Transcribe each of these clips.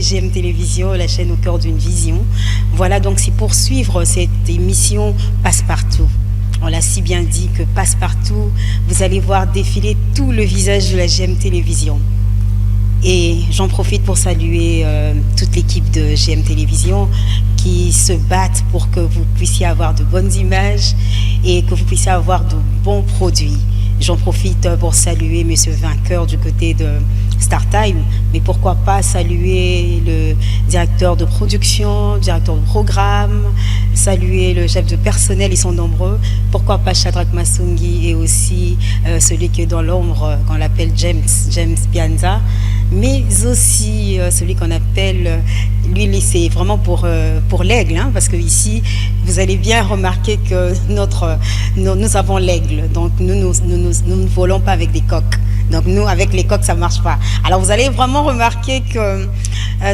GM Télévision, la chaîne au cœur d'une vision. Voilà, donc c'est pour suivre cette émission Passe-Partout. On l'a si bien dit que Passe-Partout, vous allez voir défiler tout le visage de la GM Télévision. Et j'en profite pour saluer toute l'équipe de GM Télévision qui se battent pour que vous puissiez avoir de bonnes images et que vous puissiez avoir de bons produits. J'en profite pour saluer Monsieur Vainqueur du côté de StarTime, mais pourquoi pas saluer le directeur de production, directeur de programme, saluer le chef de personnel, ils sont nombreux. Pourquoi pas Shadrach Massungi et aussi celui qui est dans l'ombre, qu'on l'appelle James Pianza, mais aussi celui qu'on appelle, lui c'est vraiment pour l'aigle, hein, parce que ici vous allez bien remarquer que nous avons l'aigle, donc nous ne volons pas avec des coqs. Donc nous, avec les coqs, ça ne marche pas. Alors vous allez vraiment remarquer que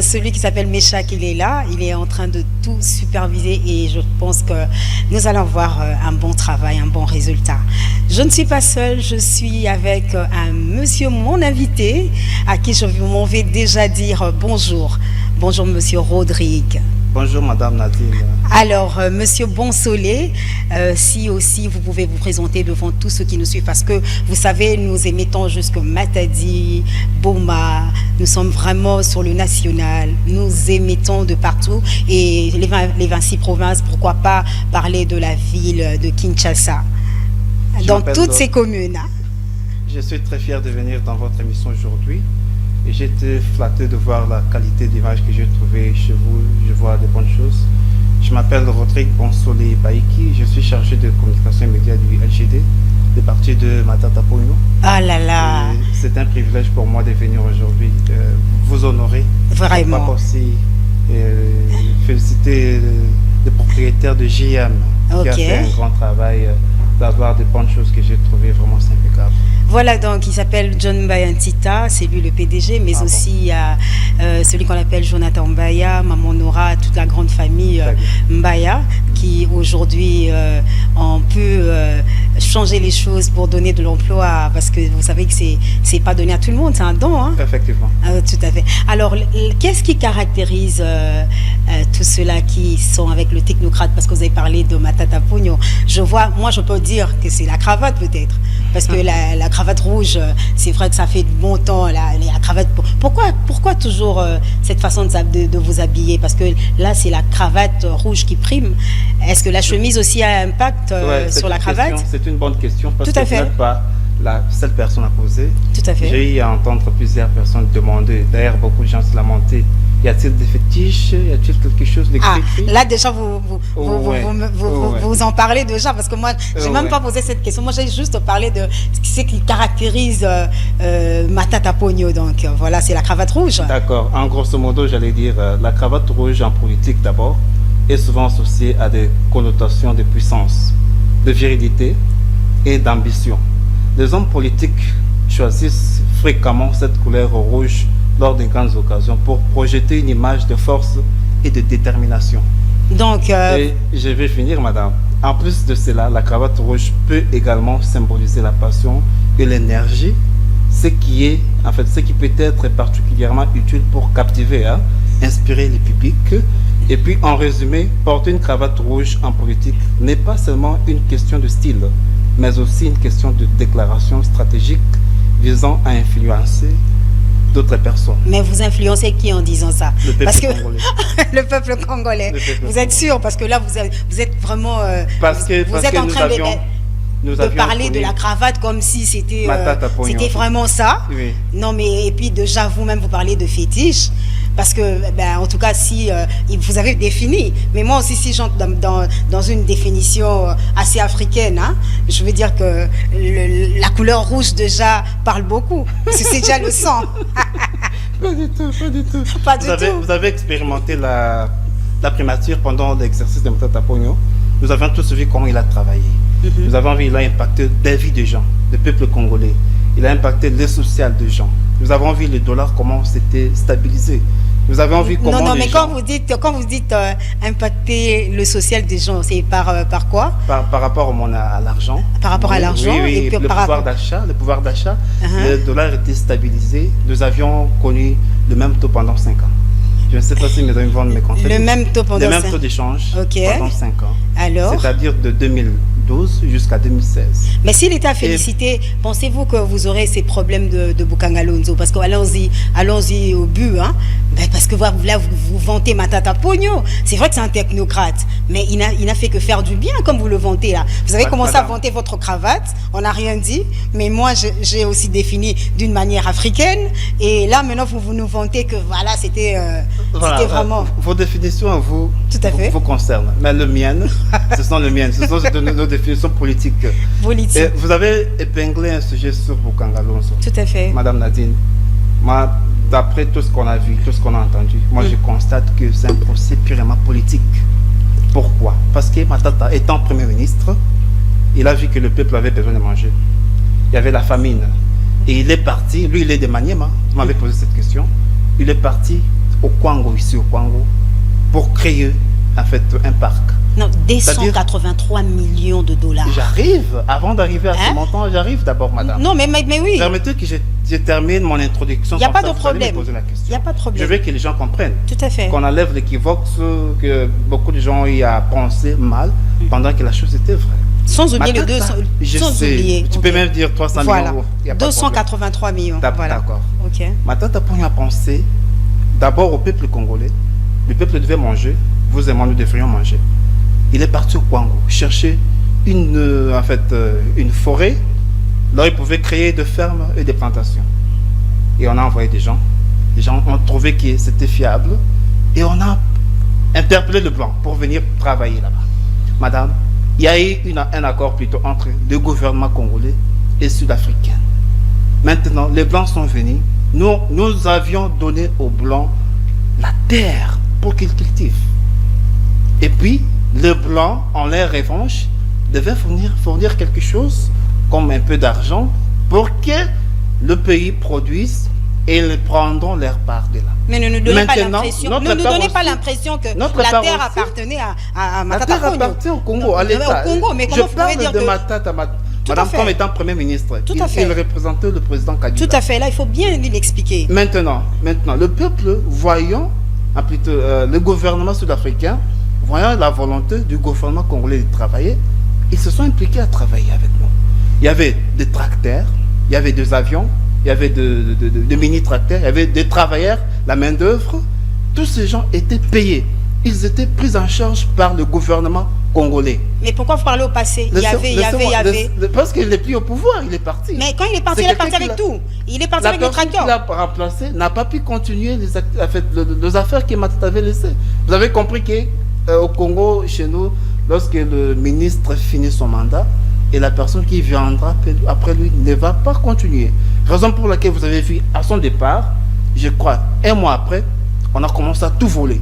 celui qui s'appelle Méchac, il est là, il est en train de tout superviser et je pense que nous allons voir un bon travail, un bon résultat. Je ne suis pas seule, je suis avec un monsieur, mon invité, à qui je m'en vais déjà dire bonjour. Bonjour monsieur Rodrigue. Bonjour Madame Nadine. Alors, Monsieur Bonsolé, si aussi vous pouvez vous présenter devant tous ceux qui nous suivent, parce que vous savez, nous émettons jusque Matadi, Boma, nous sommes vraiment sur le national, nous émettons de partout, et les 26 provinces, pourquoi pas parler de la ville de Kinshasa, dans toutes ces communes. Hein. Je suis très fier de venir dans votre émission aujourd'hui. Et j'ai été flatté de voir la qualité d'image que j'ai trouvée chez vous. Je vois de bonnes choses. Je m'appelle Rodrigue Bonsolé Baïki. Je suis chargé de communication et médias du LGD, le parti de Matata Pogno. Ah là là. C'est un privilège pour moi de venir aujourd'hui vous honorer. Vraiment. Pas aussi féliciter le propriétaire de JM qui a fait un grand travail d'avoir de bonnes choses que j'ai trouvées vraiment impeccables. Voilà, donc il s'appelle John Bayantita, c'est lui le PDG, mais aussi il y a celui qu'on appelle Jonathan Mbaya, Maman Nora, toute la grande famille Mbaya, qui aujourd'hui on peut changer les choses pour donner de l'emploi, parce que vous savez que c'est pas donné à tout le monde, c'est un don. Hein? Effectivement. Tout à fait. Alors, qu'est-ce qui caractérise tous ceux-là qui sont avec le technocrate, parce que vous avez parlé de Matata Pogno. Moi je peux dire que c'est la cravate peut-être, parce que la cravate rouge, c'est vrai que ça fait de bon temps, la cravate. Pourquoi toujours cette façon de vous habiller? Parce que là, c'est la cravate rouge qui prime. Est-ce que la chemise aussi a un impact sur la cravate? C'est une bonne question, parce que vous n'êtes pas la seule personne à poser. Tout à fait. J'ai eu à entendre plusieurs personnes demander, d'ailleurs beaucoup de gens se lamenter, y a-t-il des fétiches? Y a-t-il quelque chose d'écrit? Là déjà vous en parlez déjà, parce que moi je n'ai même pas posé cette question. Moi j'ai juste parlé de ce qui caractérise Matata Pogno. Donc voilà, c'est la cravate rouge. D'accord. En grosso modo, j'allais dire la cravate rouge en politique d'abord est souvent associée à des connotations de puissance, de virilité et d'ambition. Les hommes politiques choisissent fréquemment cette couleur rouge lors de grandes occasions pour projeter une image de force et de détermination. Donc, et je vais finir, madame. En plus de cela, la cravate rouge peut également symboliser la passion et l'énergie, ce qui peut être particulièrement utile pour captiver, inspirer le public. Et puis, en résumé, porter une cravate rouge en politique n'est pas seulement une question de style, mais aussi une question de déclaration stratégique visant à influencer d'autres personnes. Mais vous influencez qui en disant ça? Le peuple congolais. Le peuple congolais. Vous êtes sûr? Parce que là, vous êtes vraiment... vous êtes en train de parler de la cravate comme si c'était vraiment ça. Oui. Non, mais et puis déjà, vous-même, vous parlez de fétiche. Parce que, en tout cas, si vous avez défini, mais moi aussi, si j'entre dans une définition assez africaine, hein, je veux dire que la couleur rouge déjà parle beaucoup, parce que c'est déjà le sang. Pas du tout, pas du tout. Pas du tout. Vous avez expérimenté la primature pendant l'exercice de Matata Pogno. Nous avions tous vu comment il a travaillé. Nous avons vu qu'il a impacté des vies de gens, le peuple congolais. Il a impacté les social des gens. Nous avons vu le dollar, comment c'était stabilisé. Nous avons vu comment mais quand vous dites impacter le social des gens, c'est par quoi? Par rapport à l'argent. Par rapport à l'argent. Oui, et puis le pouvoir d'achat. Le dollar était stabilisé. Nous avions connu le même taux pendant 5 ans. Je ne sais pas si ils vont me compter. Le même taux pendant Le même taux d'échange pendant 5 ans. Alors, c'est-à-dire de 2012 jusqu'à 2016. mais s'il était à féliciter, pensez-vous que vous aurez ces problèmes de Bukangalonzo? Parce que allons-y au but, hein? Ben parce que là, vous vantez Matata Pogno. C'est vrai que c'est un technocrate, mais il n'a fait que faire du bien, comme vous le vantez là. Vous avez commencé à vanter votre cravate, on n'a rien dit, mais moi, j'ai aussi défini d'une manière africaine, et là, maintenant, vous nous vantez que voilà, c'était vraiment... Vos définitions, vous concernent, mais le mien, ce sont nos définitions politiques. Et vous avez épinglé un sujet sur Bukangalonzo. Tout à fait. Madame Nadine, moi, d'après tout ce qu'on a vu, tout ce qu'on a entendu, moi je constate que c'est un procès purement politique. Pourquoi? Parce que Matata, étant Premier ministre, il a vu que le peuple avait besoin de manger. Il y avait la famine. Et il est parti, lui il est de Maniema, vous m'avez posé cette question, il est parti au Congo, ici au Congo, pour créer en fait un parc. Non, 283 millions de dollars. J'arrive, avant d'arriver à ce montant, j'arrive d'abord, madame. Non, mais oui. Permettez que je termine mon introduction. Il n'y a pas de problème. Il n'y a pas de problème. Je veux que les gens comprennent. Tout à fait. Qu'on enlève l'équivoque que beaucoup de gens y ont pensé mal, pendant que la chose était vraie. Sans oublier les 200. Tu peux même dire 300 millions. 283 millions. D'accord. Ok. Matata Pogno a pensé d'abord au peuple congolais. Le peuple devait manger. Vous et moi, nous devrions manger. Il est parti au Congo chercher une forêt. Là, il pouvait créer des fermes et des plantations. Et on a envoyé des gens. Les gens ont trouvé que c'était fiable. Et on a interpellé le blanc pour venir travailler là-bas. Madame, il y a eu un accord plutôt entre le gouvernement congolais et sud-africain. Maintenant, les blancs sont venus. Nous avions donné aux blancs la terre pour qu'ils cultivent. Et puis, les blancs, en leur revanche, devaient fournir quelque chose, comme un peu d'argent, pour que le pays produise et ils prendront leur part de là. Mais ne nous donnez pas l'impression que la terre appartenait à Matata Pogno. La terre appartient au Congo, à l'État. Au Congo, mais comment vous pouvez dire de Matata, madame, comme étant Premier ministre. Tout à fait. Il représentait le président Kabila. Tout à fait, là, il faut bien l'expliquer. Maintenant, le peuple, voyant, le gouvernement sud-africain, voyant la volonté du gouvernement congolais de travailler, ils se sont impliqués à travailler avec nous. Il y avait des tracteurs, il y avait des avions, il y avait des mini-tracteurs, il y avait des travailleurs, la main-d'œuvre. Tous ces gens étaient payés. Ils étaient pris en charge par le gouvernement congolais. Mais pourquoi vous parlez au passé? Il y avait. Parce qu'il n'est plus au pouvoir, il est parti. Mais quand il est parti, il est parti avec tout. Il est parti avec les tracteurs. La personne qu'il a remplacé n'a pas pu continuer les affaires que Matata avait laissées. Vous avez compris qu'au Congo, chez nous, lorsque le ministre finit son mandat, et la personne qui viendra après lui ne va pas continuer. Raison pour laquelle vous avez vu à son départ, je crois, un mois après, on a commencé à tout voler.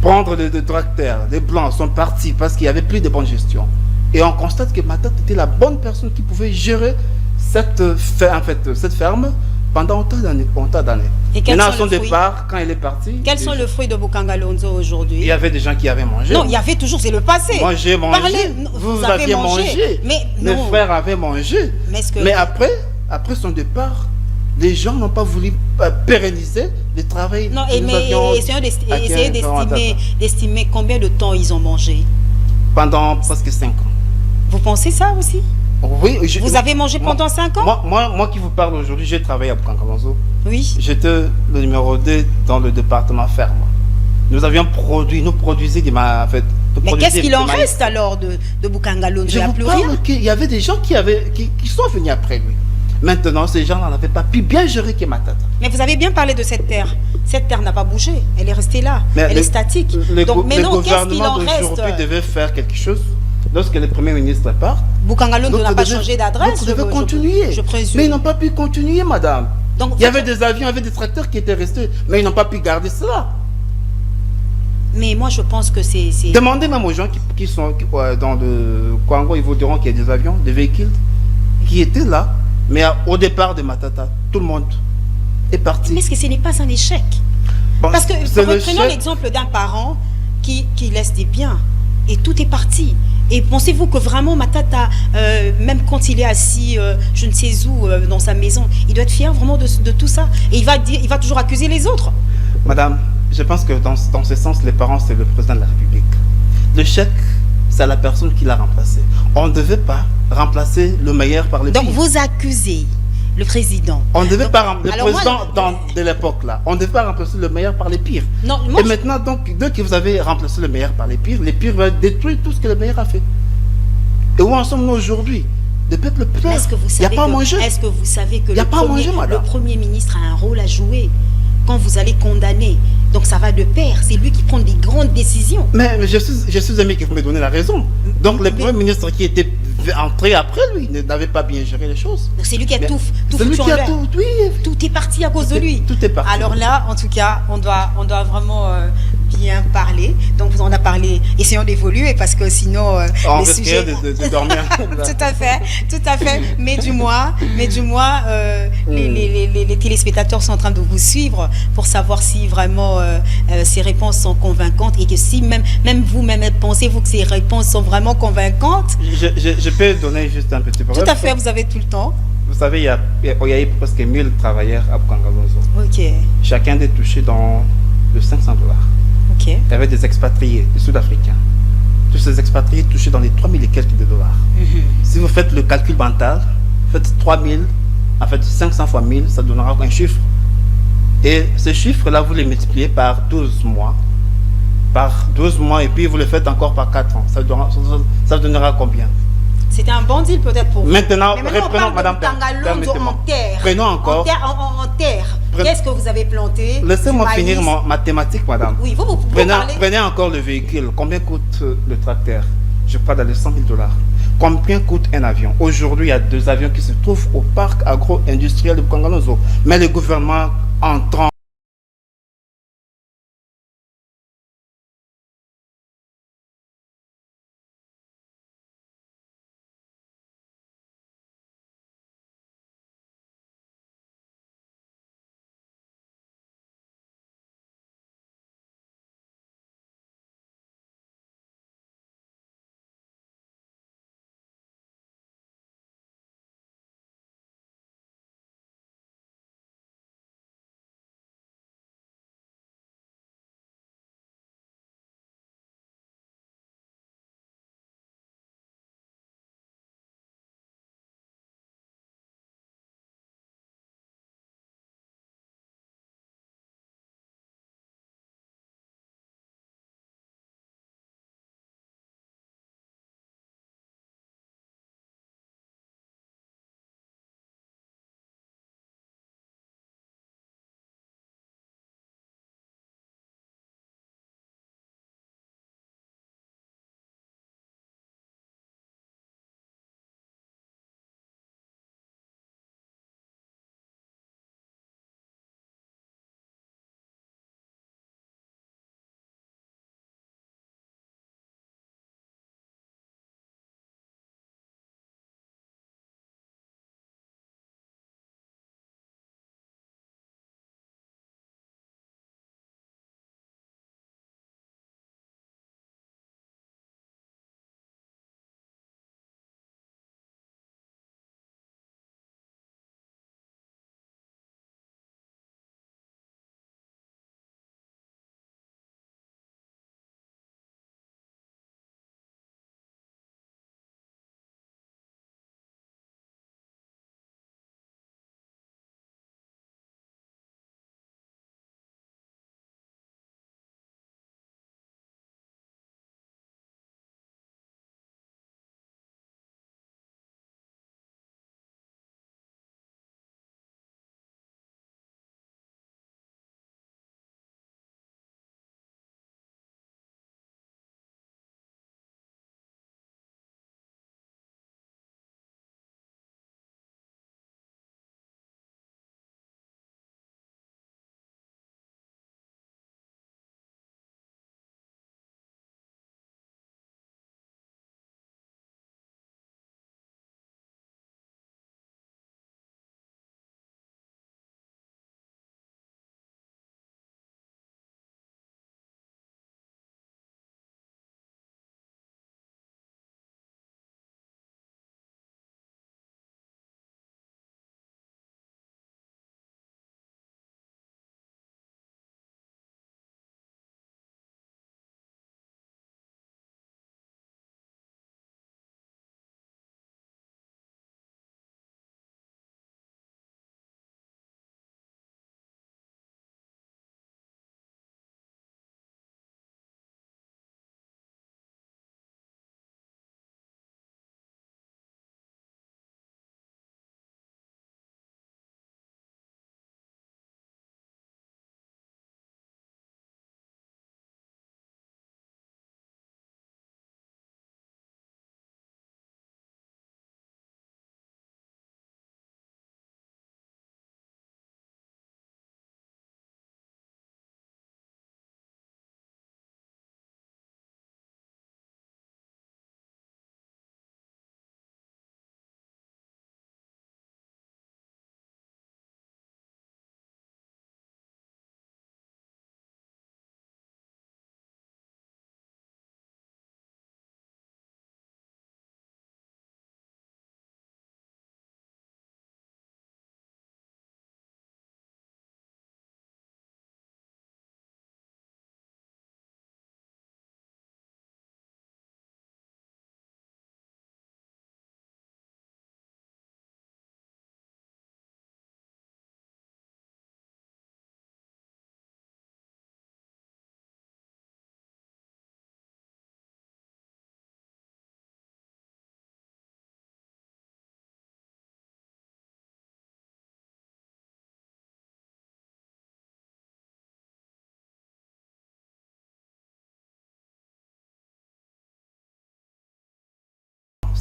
Prendre des tracteurs, les blancs sont partis parce qu'il n'y avait plus de bonne gestion. Et on constate que Matata était la bonne personne qui pouvait gérer cette ferme pendant autant d'années. Et maintenant, à son départ, quand il est parti... Quels sont les fruits de Bukangalonzo aujourd'hui? Il y avait des gens qui avaient mangé. Non, il y avait toujours, c'est le passé. Moi, j'ai mangé. Vous aviez mangé. Mes frères avaient mangé. Mais après son départ, les gens n'ont pas voulu pérenniser le travail. Non, essayez d'estimer combien de temps ils ont mangé. Pendant presque 5 ans. Vous pensez ça aussi? Oui. Vous avez mangé pendant 5 ans? Moi qui vous parle aujourd'hui, j'ai travaillé à Bukangalonzo. Oui. J'étais le numéro 2 dans le département ferme. Nous avions produit, nous produisions des Mais qu'est-ce qu'il en reste alors de Bukangalonzo? Il n'y a plus rien. Il y avait des gens qui sont venus après lui. Maintenant, ces gens n'avaient pas pu bien gérer que Matata. Mais vous avez bien parlé de cette terre. Cette terre n'a pas bougé. Elle est restée là. Elle est statique. Donc maintenant, qu'est-ce qu'il en reste? Le gouvernement devait faire quelque chose. Lorsque le Premier ministre part, Bukangalonzo n'a pas changé d'adresse. Vous devez continuer. Je présume. Mais ils n'ont pas pu continuer, madame. Donc, il y avait des avions, il y avait des tracteurs qui étaient restés, mais ils n'ont pas pu garder cela. Mais moi, je pense que c'est... Demandez même aux gens qui sont dans le Congo, ils vous diront qu'il y a des avions, des véhicules qui étaient là, mais au départ de Matata, tout le monde est parti. Mais est-ce que ce n'est pas un échec? Parce que prenons l'exemple d'un parent qui laisse des biens et tout est parti. Et pensez-vous que vraiment Matata, même quand il est assis, je ne sais où, dans sa maison, il doit être fier vraiment de tout ça? Et il va toujours accuser les autres? Madame, je pense que dans ce sens, les parents, c'est le président de la République. Le chèque, c'est la personne qui l'a remplacé. On ne devait pas remplacer le meilleur par le Donc pire. vous accusez le président. On ne devait Donc, pas le alors président moi, de l'époque là. On ne devait pas remplacer le meilleur par les pires. non, moi, Et maintenant, donc, dès que vous avez remplacé le meilleur par les pires vont détruire tout ce que le meilleur a fait. Et où en sommes-nous aujourd'hui? Le peuple pleure. est-ce que vous Il n'y a savez pas à que, manger. est-ce que vous savez que Il n'y a pas à manger, le madame. Premier ministre a un rôle à jouer quand vous allez condamner? Donc ça va de pair, c'est lui qui prend des grandes décisions. Mais je suis aimé que vous me donnez la raison. Donc le Premier ministre qui était entré après lui n'avait pas bien géré les choses. Donc c'est lui qui a Mais tout c'est lui foutu qui en a l'air. tout, oui. Tout est parti à cause de lui. Tout est parti. Alors là, en tout cas, on doit vraiment bien parler. Donc vous en a parlé. Essayons d'évoluer parce que sinon On les risquerait sujets. de dormir. Tout à fait, tout à fait. Mais du moins, les téléspectateurs sont en train de vous suivre pour savoir si vraiment ces réponses sont convaincantes et que si même vous-même pensez-vous que ces réponses sont vraiment convaincantes. Je peux donner juste un petit problème. Tout à fait, vous avez tout le temps. Vous savez, il y a eu presque 1000 travailleurs à Bukangalozo. Ok, Chacun est touché dans de 500 $. ok. Il y avait des expatriés, des Sud-Africains. Tous ces expatriés touchés dans les 3000 et quelques de dollars. Si vous faites le calcul mental, faites 3000, en fait 500 fois 1000, ça donnera un chiffre. Et ce chiffre-là, vous le multipliez par 12 mois. Par 12 mois, et puis vous le faites encore par 4 ans. Ça donnera combien? C'était un bon deal peut-être pour vous. Maintenant, Mais maintenant, reprenons, on parle madame, de Bukangalozo permettez-moi. en terre. Prenons encore. En terre. Qu'est-ce que vous avez planté? Laissez-moi Du maïs. finir ma thématique, madame. Oui, vous parlez. Prenez encore le véhicule. Combien coûte le tracteur? Je parle dans les 100 000 $. Combien coûte un avion? Aujourd'hui, il y a 2 avions qui se trouvent au parc agro-industriel de Bukangalozo. Mais le gouvernement entrant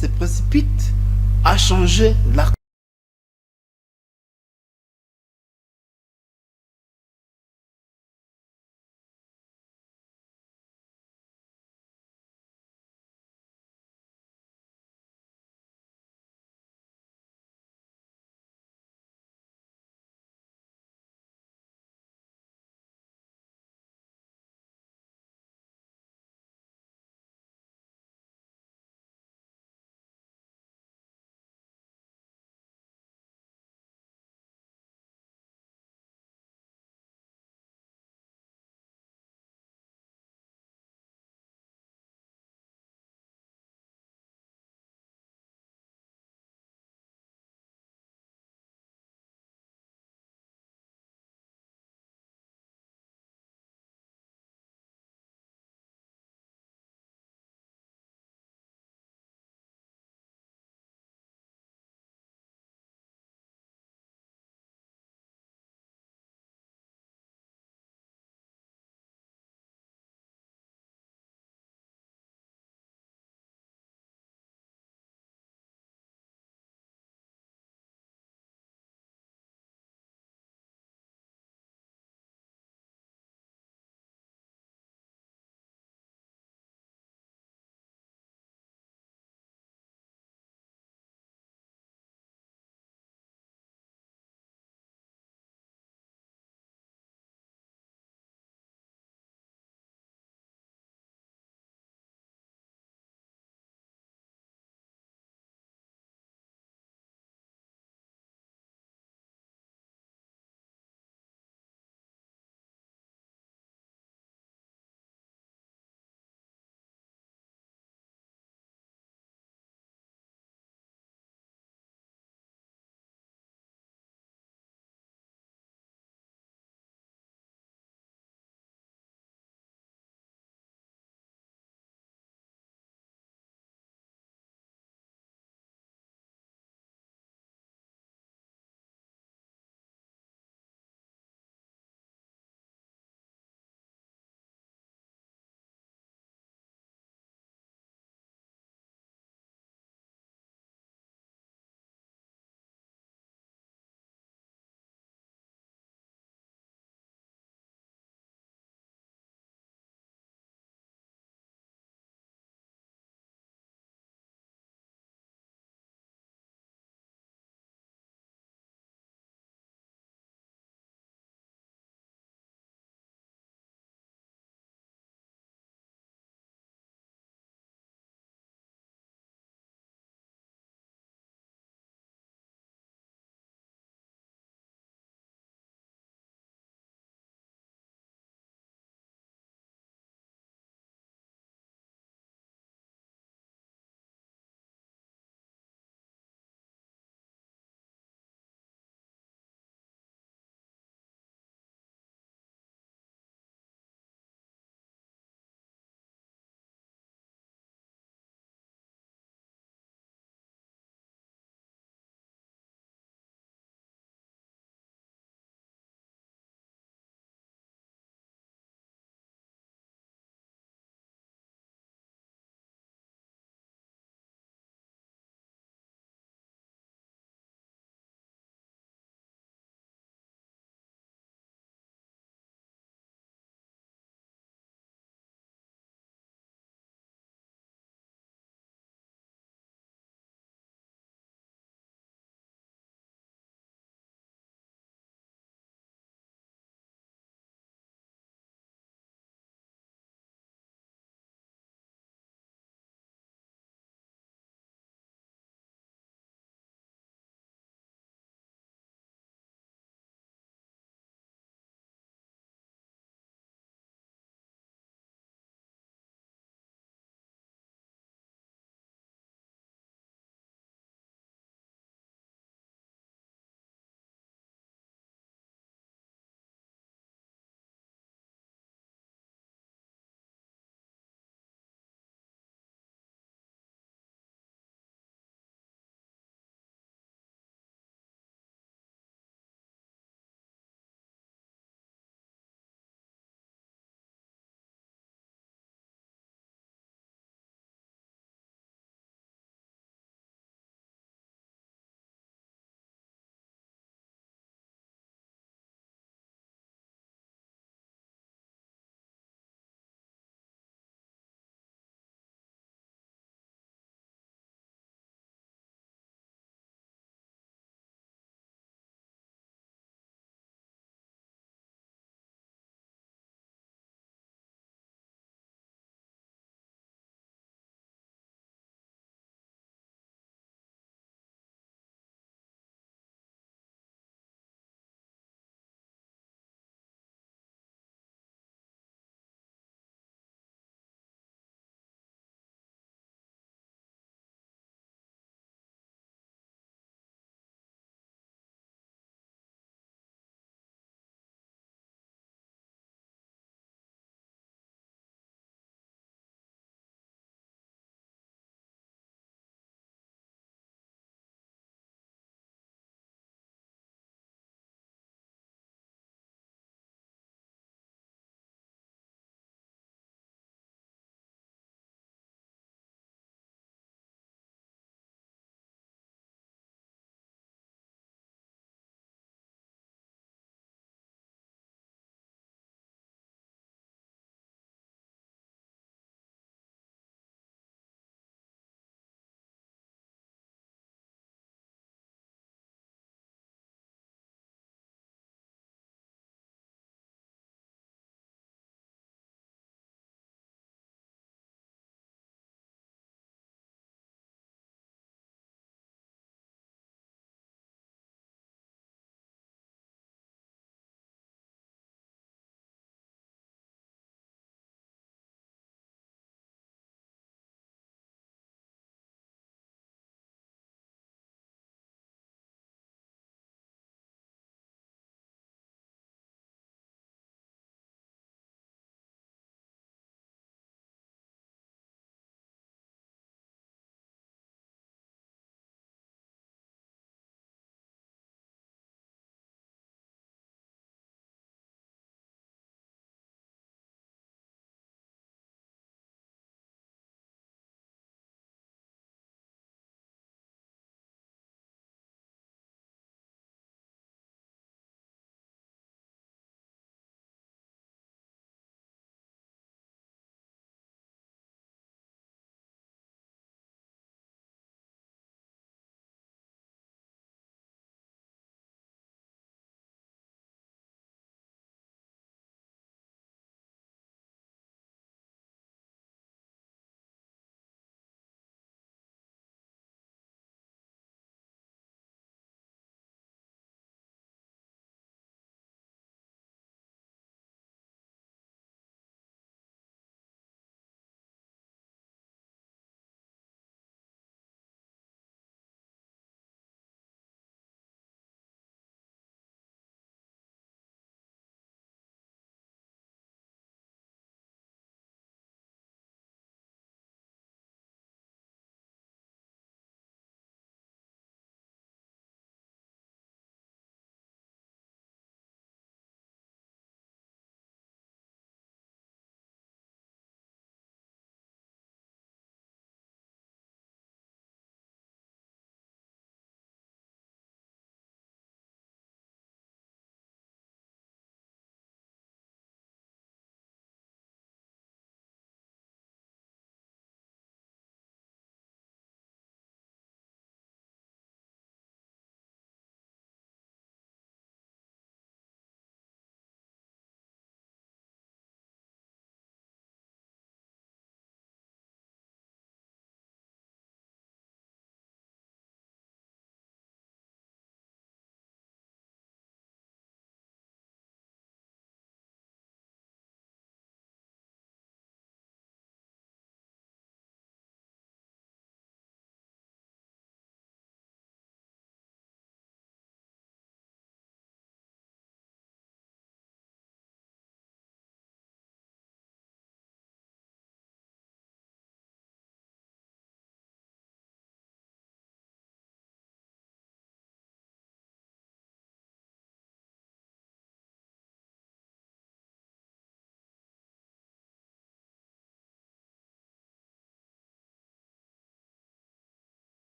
se précipite à changer la